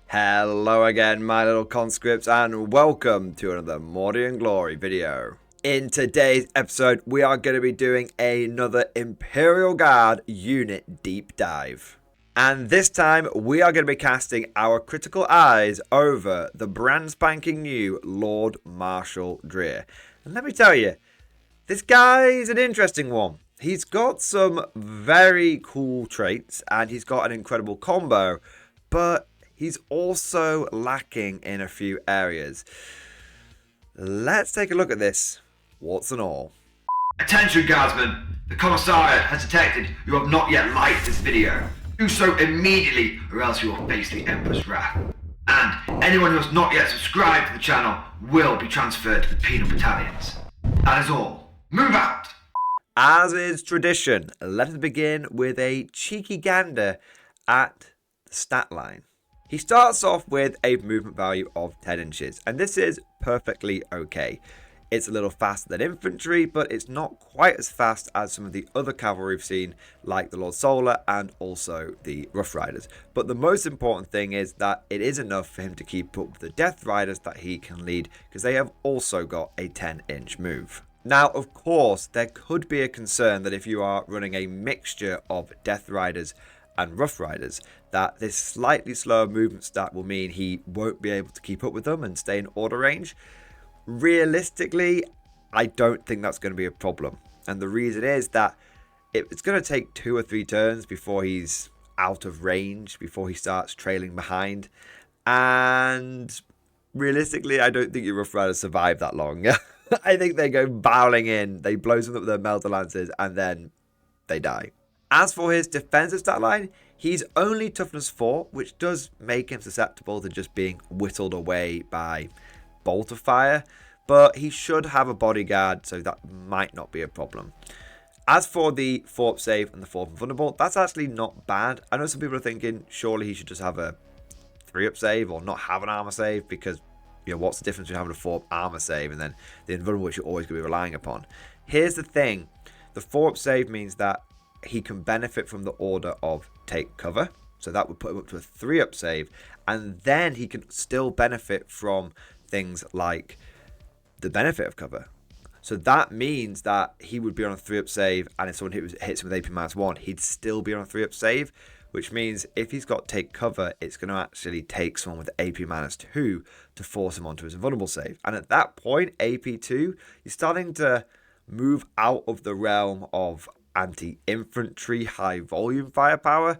Hello again, my little conscripts, and welcome to another Mordian Glory video. In today's episode, we are going to be doing another Imperial Guard unit deep dive. And this time, we are going to be casting our critical eyes over the brand spanking new Lord Marshal Drier. And let me tell you, this guy's an interesting one. He's got some very cool traits, and he's got an incredible combo, but he's also lacking in a few areas. Let's take a look at this, warts and all. Attention guardsmen, the Commissariat has detected you have not yet liked this video. Do so immediately or else you will face the Emperor's wrath. And anyone who has not yet subscribed to the channel will be transferred to the penal battalions. That is all. Move out! As is tradition, let us begin with a cheeky gander at the stat line. He starts off with a movement value of 10 inches, and this is perfectly okay. It's a little faster than infantry, but it's not quite as fast as some of the other cavalry we've seen, like the Lord Solar and also the Rough Riders. But the most important thing is that it is enough for him to keep up with the Death Riders that he can lead, because they have also got a 10-inch move. Now, of course, there could be a concern that if you are running a mixture of Death Riders and Rough Riders, that this slightly slower movement stat will mean he won't be able to keep up with them and stay in order range. Realistically, I don't think that's going to be a problem. And the reason is that it's going to take 2 or 3 turns before he's out of range, before he starts trailing behind. And realistically, I don't think your Rough Riders survive that long. I think they go bowling in, they blow them up with their Melter Lances, and then they die. As for his defensive stat line, he's only toughness 4, which does make him susceptible to just being whittled away by bolt of fire, but he should have a bodyguard, so that might not be a problem. As for the 4-up save and the 4-up vulnerable, that's actually not bad. I know some people are thinking surely he should just have a 3-up save or not have an armor save, because what's the difference between having a 4-up armor save and then the invulnerable, which you're always going to be relying upon. Here's the thing, the 4-up save means that he can benefit from the order of take cover, so that would put him up to a 3-up save, and then he can still benefit from things like the benefit of cover. So that means that he would be on a 3-up save, and if someone hits him with AP -1, he'd still be on a 3-up save, which means if he's got take cover, it's going to actually take someone with AP -2 to force him onto his invulnerable save. And at that point, AP2, you're starting to move out of the realm of anti-infantry high volume firepower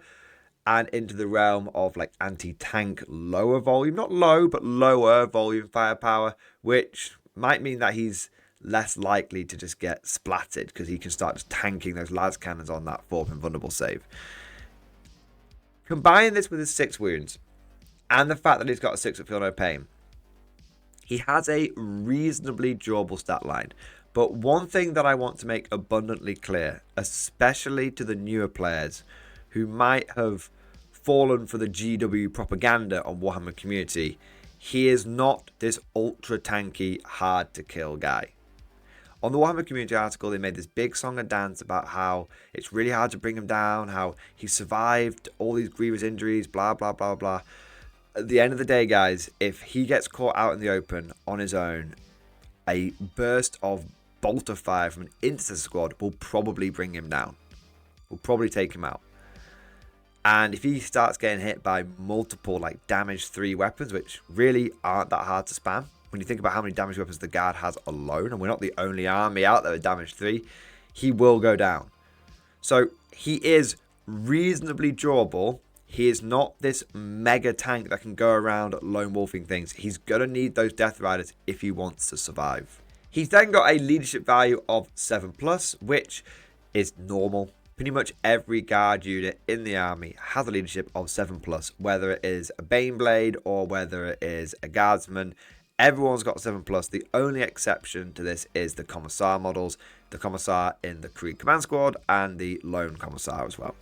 and into the realm of like anti-tank lower volume, not low, but lower volume firepower, which might mean that he's less likely to just get splatted because he can start just tanking those las cannons on that 4th invulnerable save. Combine this with his 6 wounds and the fact that he's got a 6-up feel no pain, he has a reasonably durable stat line. But one thing that I want to make abundantly clear, especially to the newer players who might have fallen for the GW propaganda on Warhammer community, he is not this ultra tanky, hard to kill guy. On the Warhammer community article, they made this big song and dance about how it's really hard to bring him down, how he survived all these grievous injuries, blah, blah, blah, blah. At the end of the day, guys, if he gets caught out in the open on his own, a burst of bolt of fire from an intercessor squad will probably bring him down. Will probably take him out. And if he starts getting hit by multiple like damage 3 weapons, which really aren't that hard to spam, when you think about how many damage weapons the guard has alone, and we're not the only army out there with damage 3, he will go down. So he is reasonably durable. He is not this mega tank that can go around lone wolfing things. He's going to need those Death Riders if he wants to survive. He's then got a leadership value of 7+, which is normal. Pretty much every guard unit in the army has a leadership of 7+, whether it is a Baneblade or whether it is a guardsman. Everyone's got 7+. The only exception to this is the Commissar models, the Commissar in the Krieg Command Squad and the Lone Commissar as well.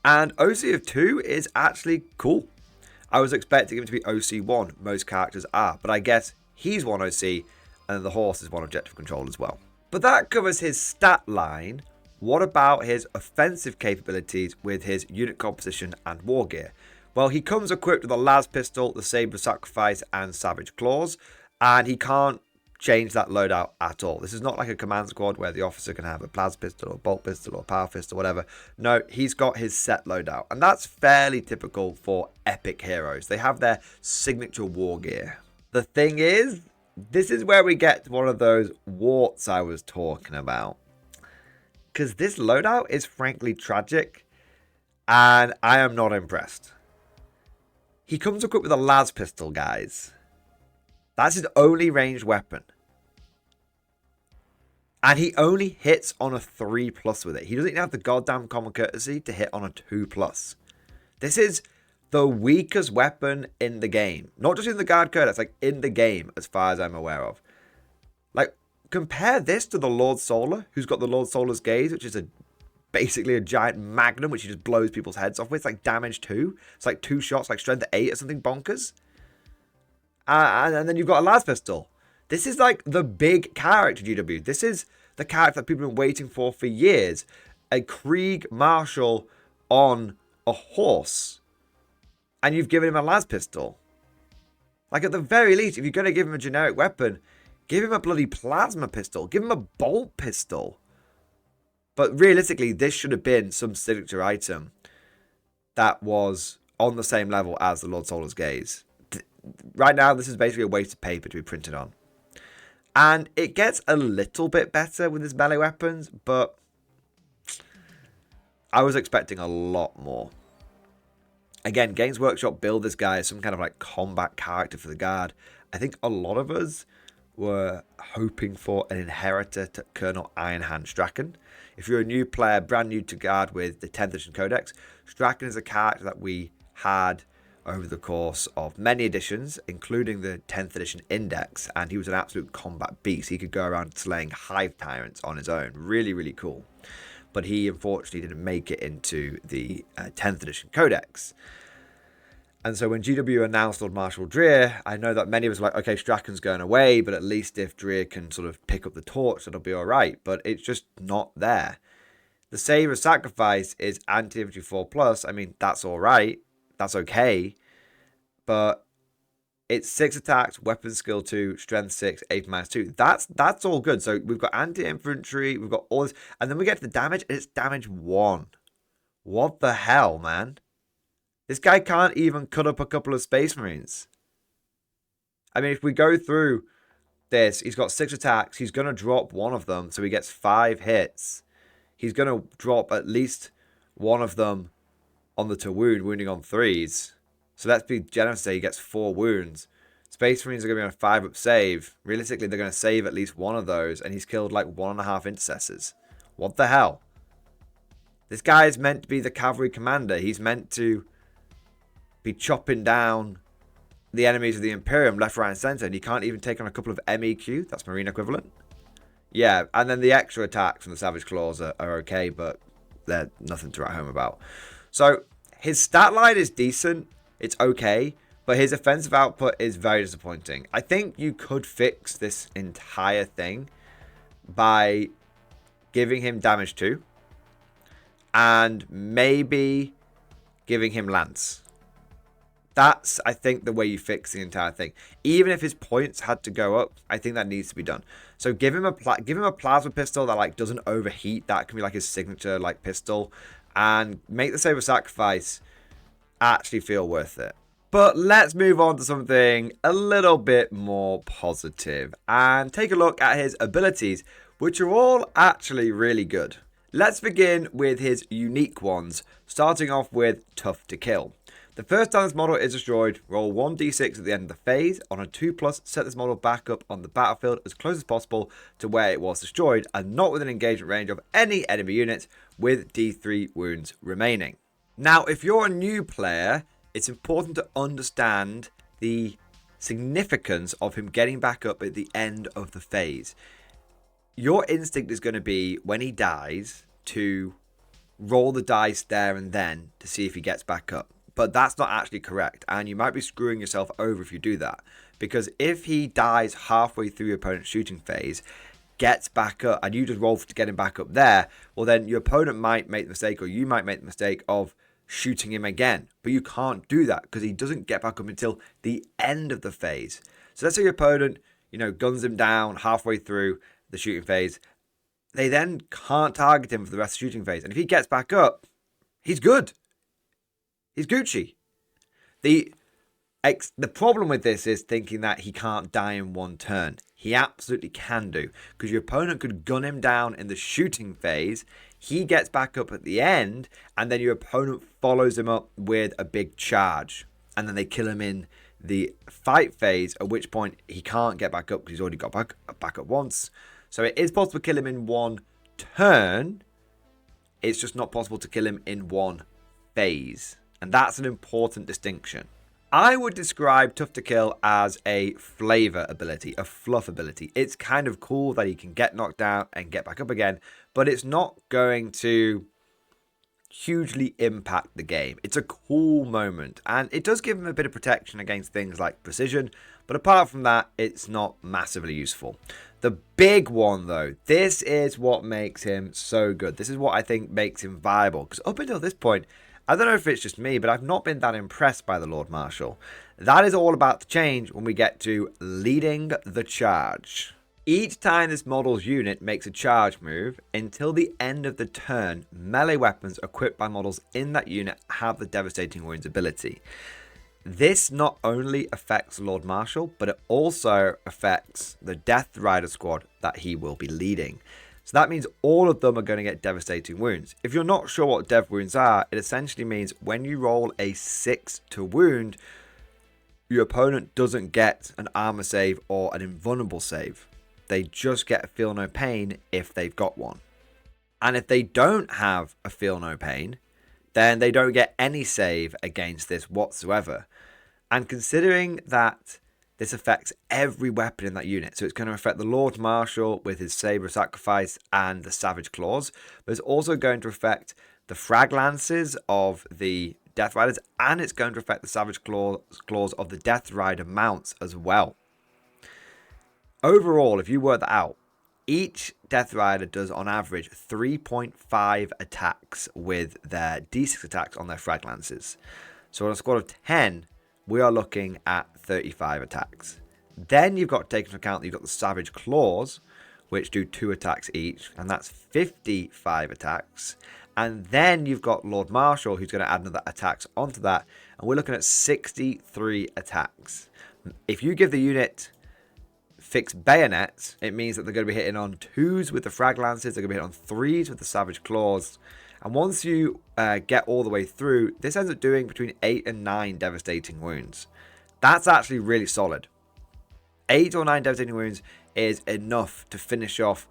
And OC of 2 is actually cool. I was expecting him to be OC 1, most characters are, but I guess he's 1 OC and the horse is 1 objective control as well. But that covers his stat line. What about his offensive capabilities with his unit composition and war gear? Well, he comes equipped with a las pistol, the saber of sacrifice, and savage claws, and he can't change that loadout at all. This is not like a command squad where the officer can have a plas pistol or bolt pistol or power pistol, whatever. No, he's got his set loadout, and that's fairly typical for epic heroes. They have their signature war gear. The thing is, this is where we get to one of those warts I was talking about, because this loadout is frankly tragic, and I am not impressed. He comes equipped with a las pistol, guys. That's his only ranged weapon. And he only hits on a 3+ with it. He doesn't even have the goddamn common courtesy to hit on a 2+. This is the weakest weapon in the game. Not just in the guard codex, like in the game, as far as I'm aware of. Like, compare this to the Lord Solar, who's got the Lord Solar's Gaze, which is basically a giant magnum, which he just blows people's heads off with. It's like damage 2. It's like 2 shots, like strength 8 or something bonkers. And then you've got a las pistol. This is like the big character, GW. This is the character that people have been waiting for years. A Krieg Marshal on a horse. And you've given him a las pistol. Like, at the very least, if you're going to give him a generic weapon, give him a bloody plasma pistol. Give him a bolt pistol. But realistically, this should have been some signature item that was on the same level as the Lord Solar's Gaze. Right now, this is basically a waste of paper to be printed on. And it gets a little bit better with his melee weapons, but I was expecting a lot more. Again, Games Workshop build this guy as some kind of like combat character for the guard. I think a lot of us were hoping for an inheritor to Colonel Ironhand Strachan. If you're a new player, brand new to guard with the 10th edition codex, Strachan is a character that we had over the course of many editions, including the 10th edition index, and he was an absolute combat beast. He could go around slaying hive tyrants on his own. Really, really cool. But he unfortunately didn't make it into the 10th edition codex. And so when GW announced Lord Marshal Drier, I know that many of us were like, okay, Strachan's going away, but at least if Drier can sort of pick up the torch, it'll be all right. But it's just not there. The Saber of Sacrifice is anti-infantry 4+. I mean, that's all right. That's okay. But it's 6 attacks, weapon skill 2, strength 6, AP -2. That's all good. So we've got anti-infantry, we've got all this. And then we get to the damage, and it's damage 1. What the hell, man? This guy can't even cut up a couple of Space Marines. I mean, if we go through this, he's got 6 attacks. He's going to drop one of them, so he gets 5 hits. He's going to drop at least one of them on the to wound, wounding on 3s. So let's be generous, say he gets 4 wounds. Space Marines are going to be on a 5-up save. Realistically, they're going to save at least one of those, and he's killed like 1.5 intercessors. What the hell? This guy is meant to be the cavalry commander. He's meant to be chopping down the enemies of the Imperium left, right, and center, and he can't even take on a couple of MEQ. That's Marine equivalent. Yeah, and then the extra attacks from the Savage Claws are okay, but they're nothing to write home about. So his stat line is decent. It's okay, but his offensive output is very disappointing. I think you could fix this entire thing by giving him damage 2 and maybe giving him Lance. That's, I think, the way you fix the entire thing. Even if his points had to go up, I think that needs to be done. So give him a plasma pistol that like doesn't overheat. That can be like his signature like pistol, and make the Saber Sacrifice actually feel worth it. But let's move on to something a little bit more positive and take a look at his abilities, which are all actually really good. Let's begin with his unique ones, starting off with Tough to Kill. The first time this model is destroyed, roll 1d6 at the end of the phase. On a 2+, set this model back up on the battlefield as close as possible to where it was destroyed and not within engagement range of any enemy units, with d3 wounds remaining. Now, if you're a new player, it's important to understand the significance of him getting back up at the end of the phase. Your instinct is going to be, when he dies, to roll the dice there and then to see if he gets back up. But that's not actually correct, and you might be screwing yourself over if you do that. Because if he dies halfway through your opponent's shooting phase, gets back up, and you just roll to get him back up there, well then your opponent might make the mistake, or you might make the mistake of shooting him again. But you can't do that because he doesn't get back up until the end of the phase. So let's say your opponent, guns him down halfway through the shooting phase. They then can't target him for the rest of the shooting phase. And if he gets back up, he's good. He's Gucci. The problem with this is thinking that he can't die in one turn. He absolutely can do, because your opponent could gun him down in the shooting phase. He gets back up at the end, and then your opponent follows him up with a big charge. And then they kill him in the fight phase, at which point he can't get back up because he's already got back up once. So it is possible to kill him in one turn. It's just not possible to kill him in one phase. And that's an important distinction. I would describe Tough to Kill as a flavor ability, a fluff ability. It's kind of cool that he can get knocked out and get back up again, but it's not going to hugely impact the game. It's a cool moment, and it does give him a bit of protection against things like precision, but apart from that, it's not massively useful. The big one, though, this is what makes him so good. This is what I think makes him viable, because up until this point, I don't know if it's just me, but I've not been that impressed by the Lord Marshal. That is all about to change when we get to leading the charge. Each time this model's unit makes a charge move, until the end of the turn, melee weapons equipped by models in that unit have the Devastating Wounds ability. This not only affects Lord Marshal, but it also affects the Death Rider squad that he will be leading. So that means all of them are going to get Devastating Wounds. If you're not sure what Dev Wounds are, it essentially means when you roll a 6 to wound, your opponent doesn't get an armor save or an invulnerable save. They just get a feel no pain if they've got one. And if they don't have a feel no pain, then they don't get any save against this whatsoever. And considering that this affects every weapon in that unit, so it's going to affect the Lord Marshal with his Saber Sacrifice and the Savage Claws, but it's also going to affect the Frag Lances of the Death Riders, and it's going to affect the Savage Claws of the Death Rider mounts as well. Overall, if you work that out, each Death Rider does on average 3.5 attacks with their D6 attacks on their Frag Lances. So on a squad of 10, we are looking at 35 attacks. Then you've got to take into account that you've got the Savage Claws, which do 2 attacks each, and that's 55 attacks. And then you've got Lord Marshal, who's going to add another attacks onto that, and we're looking at 63 attacks. If you give the unit fixed bayonets, it means that they're going to be hitting on 2s with the Frag Lances, they're going to be hitting on 3s with the Savage Claws. And once you get all the way through, this ends up doing between 8 and 9 Devastating Wounds. That's actually really solid. 8 or 9 Devastating Wounds is enough to finish off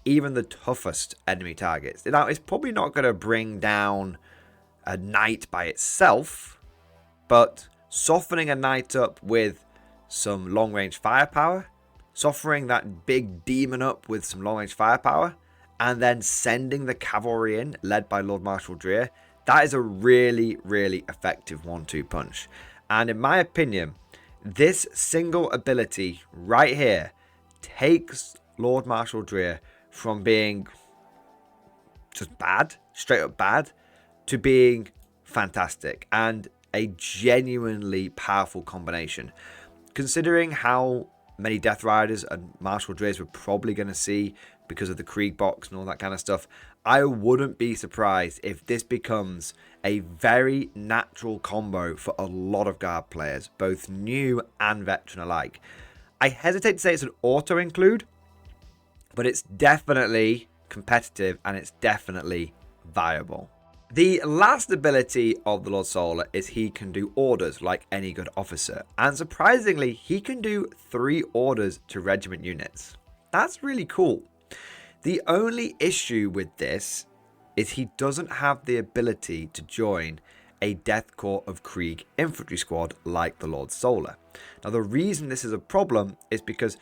even the toughest enemy targets. Now, it's probably not going to bring down a knight by itself, but softening a knight up with some long-range firepower, softening that big demon up with some long-range firepower, and then sending the cavalry in, led by Lord Marshal Drier, that is a really, really effective 1-2 punch. And in my opinion, this single ability right here takes Lord Marshal Drier from being just bad, straight up bad, to being fantastic and a genuinely powerful combination. Considering how many Death Riders and Marshal Driers we're probably going to see because of the Krieg box and all that kind of stuff, I wouldn't be surprised if this becomes a very natural combo for a lot of Guard players, both new and veteran alike. I hesitate to say it's an auto-include, but it's definitely competitive and it's definitely viable. The last ability of the Lord Solar is he can do orders like any good officer, and surprisingly he can do 3 orders to regiment units. That's really cool. The only issue with this is he doesn't have the ability to join a Death Corps of Krieg infantry squad like the Lord Solar. Now the reason this is a problem is because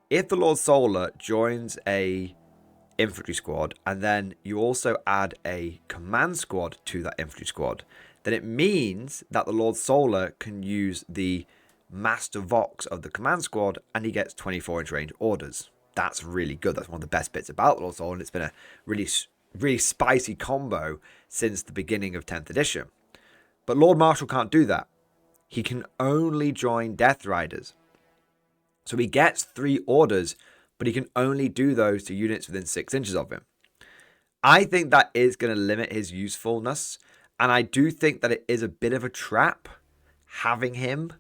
if the Lord Solar joins a infantry squad and then you also add a command squad to that infantry squad, then it means that the Lord Solar can use the Master Vox of the command squad and he gets 24-inch range orders. That's really good. That's one of the best bits about the Lord Solar, and it's been a really really spicy combo since the beginning of 10th edition. But Lord Marshal can't do that. He can only join Death Riders. So he gets 3 orders, but he can only do those to units within 6 inches of him. I think that is going to limit his usefulness, and I do think that it is a bit of a trap having him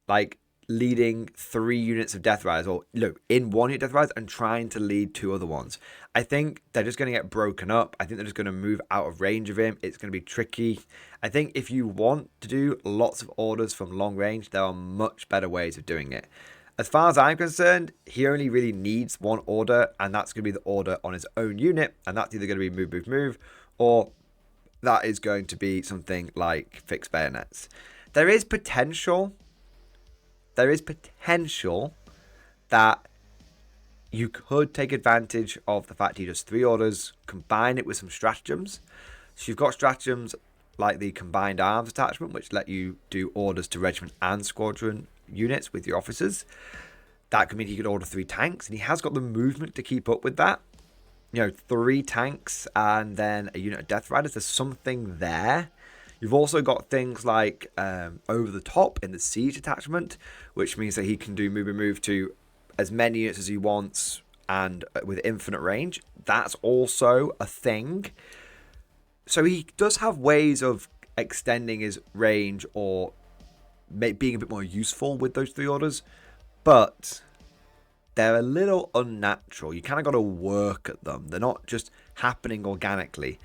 like leading 3 units of Death Riders, or look, in 1 unit Death Riders and trying to lead 2 other ones. I think they're just going to get broken up. I think they're just going to move out of range of him. It's going to be tricky. I think if you want to do lots of orders from long range, there are much better ways of doing it. As far as I'm concerned, he only really needs 1 order, and that's going to be the order on his own unit, and that's either going to be move, move, move, or that is going to be something like fixed bayonets. There is potential that you could take advantage of the fact he does 3 orders, combine it with some stratagems. So you've got stratagems like the combined arms attachment, which let you do orders to regiment and squadron units with your officers. That could mean he could order 3 tanks, and he has got the movement to keep up with that. 3 tanks and then a unit of Death Riders. There's something there. You've also got things like over the top in the siege attachment, which means that he can do move to as many units as he wants and with infinite range. That's also a thing. So he does have ways of extending his range or being a bit more useful with those 3 orders, but they're a little unnatural. You kind of got to work at them. They're not just happening organically.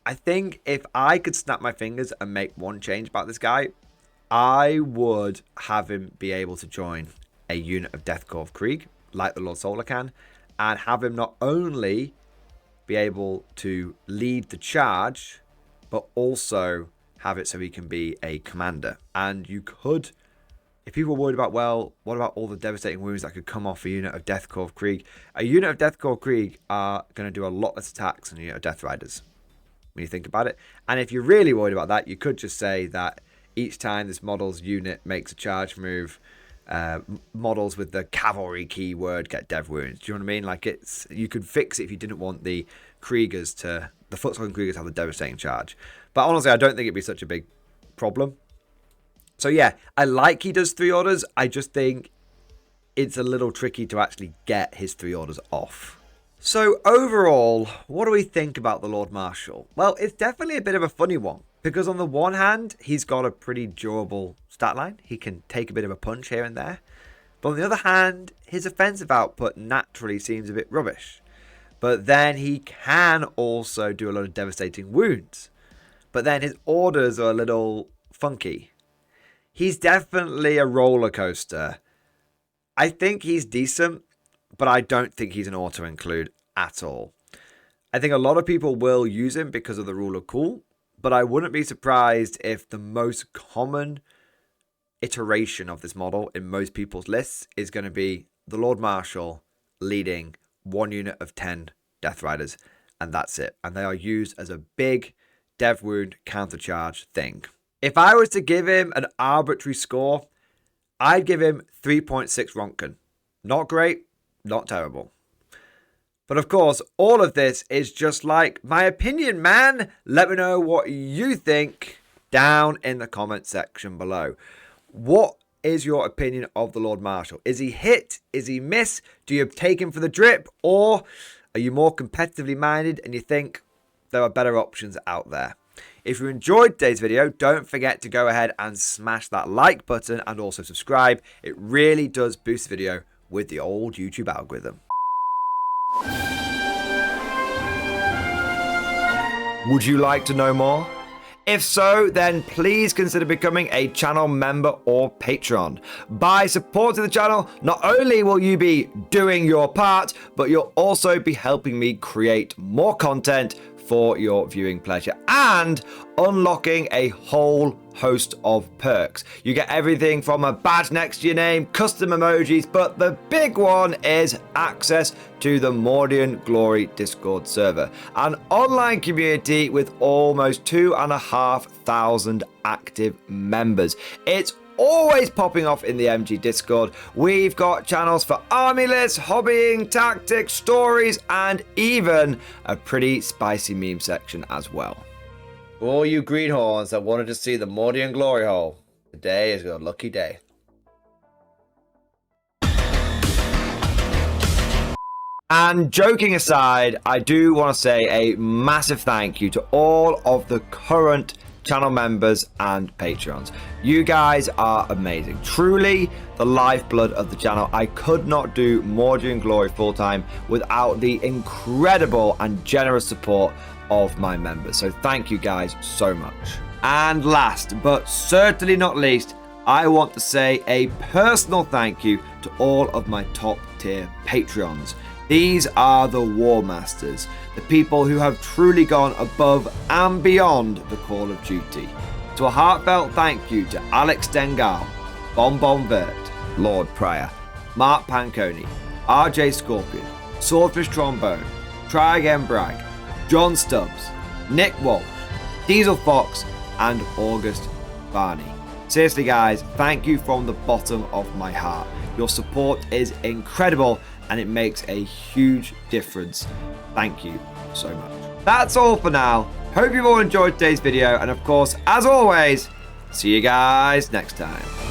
I think if I could snap my fingers and make one change about this guy, I would have him be able to join a unit of Death Corps Krieg, like the Lord Solar can, and have him not only be able to lead the charge, but also have it so he can be a commander. And you could, if people are worried about, well, what about all the devastating wounds that could come off a unit of Death Corps Krieg? A unit of Death Corps Krieg are going to do a lot less attacks than a unit of Death Riders, when you think about it. And if you're really worried about that, you could just say that each time this model's unit makes a charge move, models with the cavalry keyword get dev wounds. Do you know what I mean? Like, you could fix it if you didn't want the Kriegers to, the foot soldier Kriegers have the devastating charge. But honestly, I don't think it'd be such a big problem. So yeah, I like he does 3 orders. I just think it's a little tricky to actually get his 3 orders off. So overall, what do we think about the Lord Marshal? Well, it's definitely a bit of a funny one, because on the one hand, he's got a pretty durable stat line. He can take a bit of a punch here and there. But on the other hand, his offensive output naturally seems a bit rubbish. But then he can also do a lot of devastating wounds. But then his orders are a little funky. He's definitely a roller coaster. I think he's decent, but I don't think he's an auto-include at all. I think a lot of people will use him because of the rule of cool, but I wouldn't be surprised if the most common iteration of this model in most people's lists is going to be the Lord Marshal leading 1 unit of 10 Death Riders, and that's it. And they are used as a big dev wound countercharge thing. If I was to give him an arbitrary score, I'd give him 3.6 Ronken. Not great, not terrible. But of course, all of this is just like my opinion, man. Let me know what you think down in the comment section below. What is your opinion of the Lord Marshal? Is he hit? Is he miss? Do you take him for the drip? Or are you more competitively minded and you think there are better options out there? If you enjoyed today's video, don't forget to go ahead and smash that like button and also subscribe. It really does boost the video with the old YouTube algorithm. Would you like to know more? If so, then please consider becoming a channel member or patron. By supporting the channel, not only will you be doing your part, but you'll also be helping me create more content for your viewing pleasure and unlocking a whole host of perks. You get everything from a badge next to your name, custom emojis, but the big one is access to the Mordian Glory Discord server, an online community with almost 2,500 active members. It's always popping off in the MG Discord. We've got channels for army lists, hobbying, tactics, stories, and even a pretty spicy meme section as well. For all you greenhorns that wanted to see the Mordian glory hole, today is your lucky day. And joking aside, I do want to say a massive thank you to all of the current channel members and Patreons. You guys are amazing. Truly the lifeblood of the channel. I could not do Mordian Glory full-time without the incredible and generous support of my members. So thank you guys so much. And last but certainly not least, I want to say a personal thank you to all of my top tier Patreons. These are the War Masters, the people who have truly gone above and beyond the call of duty. So a heartfelt thank you to Alex Dengal, Bon Vert, Lord Prior, Mark Panconi, RJ Scorpion, Swordfish Trombone, Try Again Bragg, John Stubbs, Nick Walsh, Diesel Fox, and August Barney. Seriously guys, thank you from the bottom of my heart. Your support is incredible and it makes a huge difference. Thank you so much. That's all for now. Hope you've all enjoyed today's video, and of course, as always, see you guys next time.